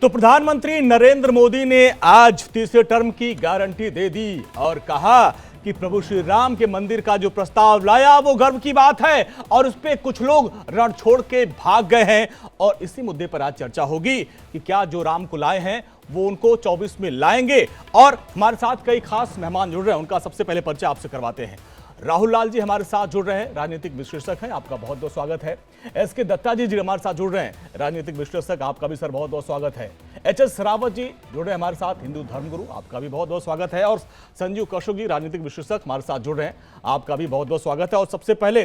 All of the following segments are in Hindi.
तो प्रधानमंत्री नरेंद्र मोदी ने आज तीसरे टर्म की गारंटी दे दी और कहा कि प्रभु श्री राम के मंदिर का जो प्रस्ताव लाया वो गर्व की बात है और उस पे कुछ लोग रण छोड़ के भाग गए हैं। और इसी मुद्दे पर आज चर्चा होगी कि क्या जो राम को लाए हैं वो उनको 24 में लाएंगे। और हमारे साथ कई खास मेहमान जुड़ रहे हैं, उनका सबसे पहले परिचय आपसे करवाते हैं। राहुल लाल जी हमारे साथ जुड़ रहे हैं, राजनीतिक विश्लेषक हैं, आपका बहुत बहुत स्वागत है। एसके दत्ता जी हमारे साथ जुड़ रहे हैं, राजनीतिक विश्लेषक, आपका भी सर बहुत बहुत स्वागत है। एचएस रावत जी जुड़ रहे हैं हमारे साथ, हिंदू धर्मगुरु, आपका भी बहुत बहुत स्वागत है। और संजीव कौशिक जी राजनीतिक विश्लेषक हमारे साथ जुड़ रहे हैं, आपका भी बहुत बहुत स्वागत है। और सबसे पहले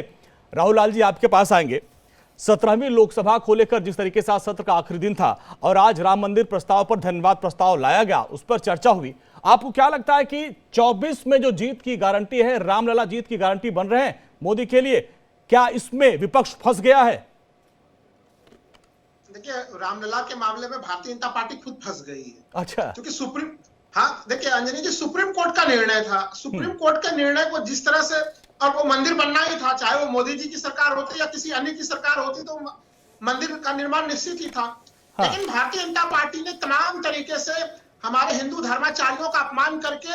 राहुल लाल जी आपके पास आएंगे। 17वीं लोकसभा को लेकर जिस तरीके से सत्र का आखिरी दिन था और आज राम मंदिर प्रस्ताव पर धन्यवाद प्रस्ताव लाया गया, उस पर चर्चा हुई। आपको क्या लगता है कि 24 में जो जीत की गारंटी है, रामलला जीत की गारंटी बन रहे हैं मोदी के लिए, क्या इसमें विपक्ष फंस गया है? देखिए, रामलला के मामले में भारतीय जनता पार्टी खुद फंस गई है। अच्छा, क्योंकि देखिए अंजनी जी, सुप्रीम कोर्ट का निर्णय था। सुप्रीम कोर्ट के निर्णय को जिस तरह से, और वो मंदिर बनना ही था, चाहे वो मोदी जी की सरकार होती या किसी अन्य की सरकार होती, तो मंदिर का निर्माण निश्चित ही था। हाँ। लेकिन भारतीय जनता पार्टी ने तमाम तरीके से हमारे हिंदू धर्माचार्यों का अपमान करके,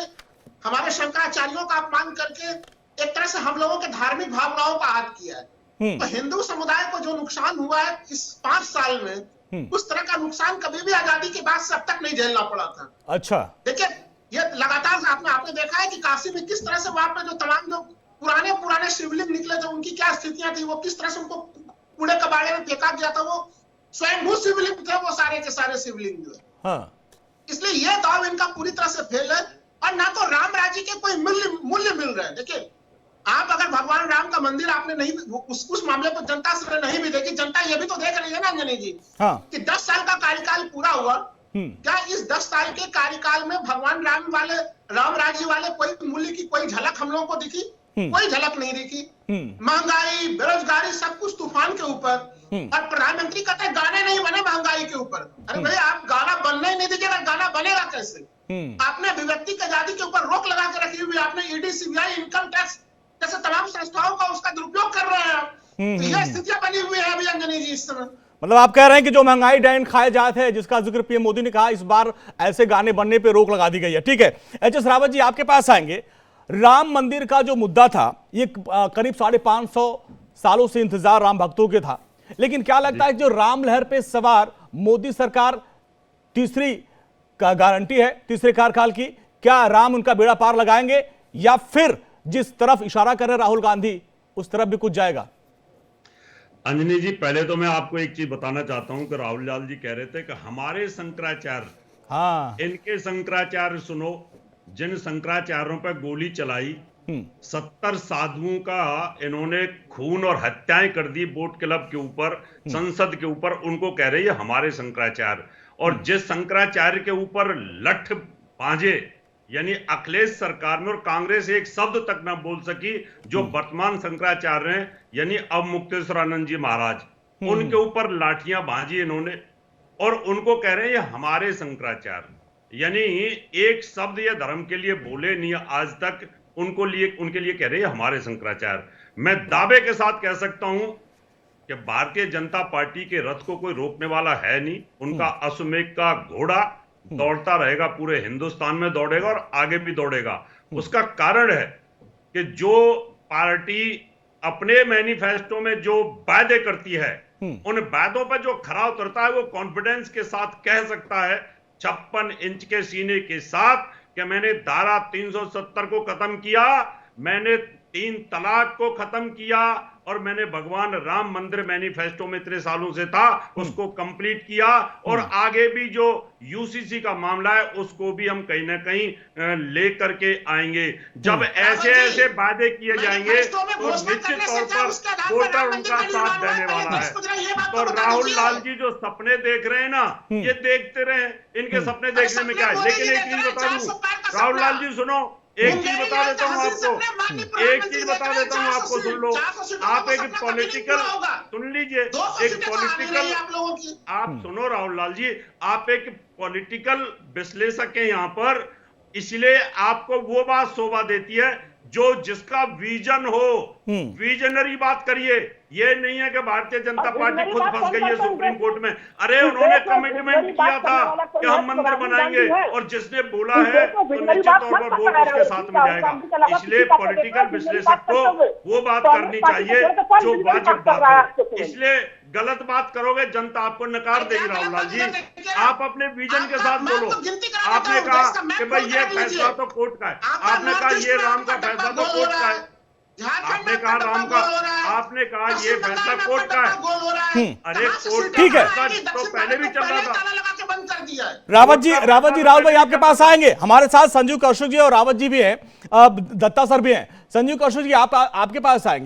हमारे शंकराचार्यों का अपमान करके, एक तरह से हम लोगों के धार्मिक भावनाओं का आहत किया है। तो हिंदू समुदाय को जो नुकसान हुआ है इस 5 साल में, उस तरह का नुकसान कभी भी आजादी के बाद से अब तक नहीं झेलना पड़ा था। अच्छा, देखिए ये लगातार आपने देखा है कि काशी में किस तरह से वहां पे जो तमाम जो पुराने शिवलिंग निकले थे, उनकी क्या स्थितियां थी, वो किस तरह से उनको कूड़े कबाड़े में फेंका गया था। वो स्वयंभू शिवलिंग थे, वो सारे के सारे शिवलिंग जो है। हाँ। इसलिए ये दाव इनका पूरी तरह से फेल है और ना तो राम राज्य के कोई मूल्य मिल रहे हैं। देखिए, आप अगर भगवान राम का मंदिर आपने नहीं, उस मामले पर जनता से नहीं भी देखी, जनता ये भी तो देख रही है ना अंजनी जी। हाँ। कि 10 साल का कार्यकाल पूरा हुआ, क्या इस 10 साल के कार्यकाल में भगवान राम राज्य वाले कोई मूल्य की कोई झलक हम लोगों को दिखी? कोई झलक नहीं दिखी। महंगाई, बेरोजगारी, सब कुछ तूफान के ऊपर। और प्रधानमंत्री कहते हैं गाने नहीं बने महंगाई के ऊपर। अरे भाई, आप गाना बनने ही नहीं दीजिएगा, गाना बनेगा कैसे? आपने अभिव्यक्ति की आजादी के ऊपर रोक लगा के रखी हुई, आपने ईडी, सीबीआई, इनकम टैक्स जैसे तमाम संस्थाओं का उसका दुरुपयोग कर रहे हैं आप। तो यह स्थितियां बनी हुई है अभी अंजनी जी इस समय। मतलब आप कह रहे हैं कि जो महंगाई डाइन खाए जाते हैं, जिसका जिक्र पीएम मोदी ने कहा, इस बार ऐसे गाने बनने पे रोक लगा दी गई है। ठीक है, एचएस रावत जी आपके पास आएंगे। राम मंदिर का जो मुद्दा था, ये करीब 550 सालों से इंतजार राम भक्तों के था, लेकिन क्या लगता है जो राम लहर पे सवार मोदी सरकार तीसरी का गारंटी है तीसरे कार्यकाल की, क्या राम उनका बेड़ा पार लगाएंगे या फिर जिस तरफ इशारा कर रहे राहुल गांधी उस तरफ भी कुछ जाएगा? अंजनी जी, पहले तो मैं आपको एक चीज बताना चाहता हूं कि राहुल लाल जी कह रहे थे कि हमारे शंकराचार्य, हाँ, इनके शंकराचार्य सुनो, जिन शंकराचार्यों पर गोली चलाई, 70 साधुओं का इन्होंने खून और हत्याएं कर दी बोट क्लब के ऊपर, संसद के ऊपर, उनको कह रही है हमारे शंकराचार्य। और जिस शंकराचार्य के ऊपर लठ बांझे, यानी अखिलेश सरकार में और कांग्रेस एक शब्द तक ना बोल सकी, जो वर्तमान शंकराचार्य हैं, यानी अब मुक्तेश्वरानंद जी महाराज, उनके ऊपर लाठियां बांधी इन्होंने और उनको कह रहे हैं ये हमारे शंकराचार्य। यानी एक शब्द ये धर्म के लिए बोले नहीं आज तक, उनके लिए कह रहे हैं हमारे शंकराचार्य। मैं दावे के साथ कह सकता हूं कि भारतीय जनता पार्टी के रथ को कोई रोकने वाला है नहीं। उनका अश्वमेध का घोड़ा दौड़ता रहेगा, पूरे हिंदुस्तान में दौड़ेगा और आगे भी दौड़ेगा। उसका कारण है कि जो पार्टी अपने मैनिफेस्टो में जो वादे करती है, उन वादों पर जो खरा उतरता है, वो कॉन्फिडेंस के साथ कह सकता है 56 इंच के सीने के साथ कि मैंने धारा 370 को खत्म किया, मैंने 3 तलाक को खत्म किया और मैंने भगवान राम मंदिर मैनिफेस्टो में इतने सालों से था उसको कंप्लीट किया। और आगे भी जो यूसीसी का मामला है उसको भी हम कहीं ना कहीं लेकर के आएंगे। जब ऐसे वादे किए जाएंगे तो निश्चित तौर पर वोटर उनका साथ देने वाला है। तो राहुल लाल जी जो सपने देख रहे हैं ना, ये देखते रहे, इनके सपने देखने में क्या है। लेकिन एक चीज बता दूं राहुल लाल जी, सुनो, एक चीज बता देता हूं आपको, एक चीज बता देता हूं आपको, सुन लो। आप एक पॉलिटिकल, सुन लीजिए, एक पॉलिटिकल, आप सुनो राहुल लाल जी, आप एक पॉलिटिकल विश्लेषक हैं यहां पर, इसलिए आपको वो बात शोभा देती है जो जिसका विजन हो, विजनरी बात करिए। ये नहीं है कि भारतीय जनता पार्टी खुद फंस गई है सुप्रीम कोर्ट में। अरे उन्होंने कमिटमेंट किया था कि हम मंदिर बनाएंगे, और जिसने बोला है तो निश्चित तौर पर वोट उसके साथ में जाएगा। इसलिए पॉलिटिकल विश्लेषक को वो बात करनी चाहिए जो वाजिब बात हो। इसलिए गलत बात करोगे जनता आपको नकार देगी। राहुल लाल जी, आप अपने विजन के साथ बोलो। आपने कहा कि भाई ये फैसला तो कोर्ट का है, आपने कहा ये राम का फैसला तो कोर्ट का है, आपने कहा राम का, आपने कहा ये फैसला कोर्ट का है। अरे कोर्ट ठीक है, तो पहले भी चल रहा था। रावत जी, राहुल भाई आपके पास आएंगे। हमारे साथ संजीव कौशिक जी और रावत जी भी हैं, दत्ता सर भी हैं। संजीव कौशिक जी, आप आपके पास आएंगे।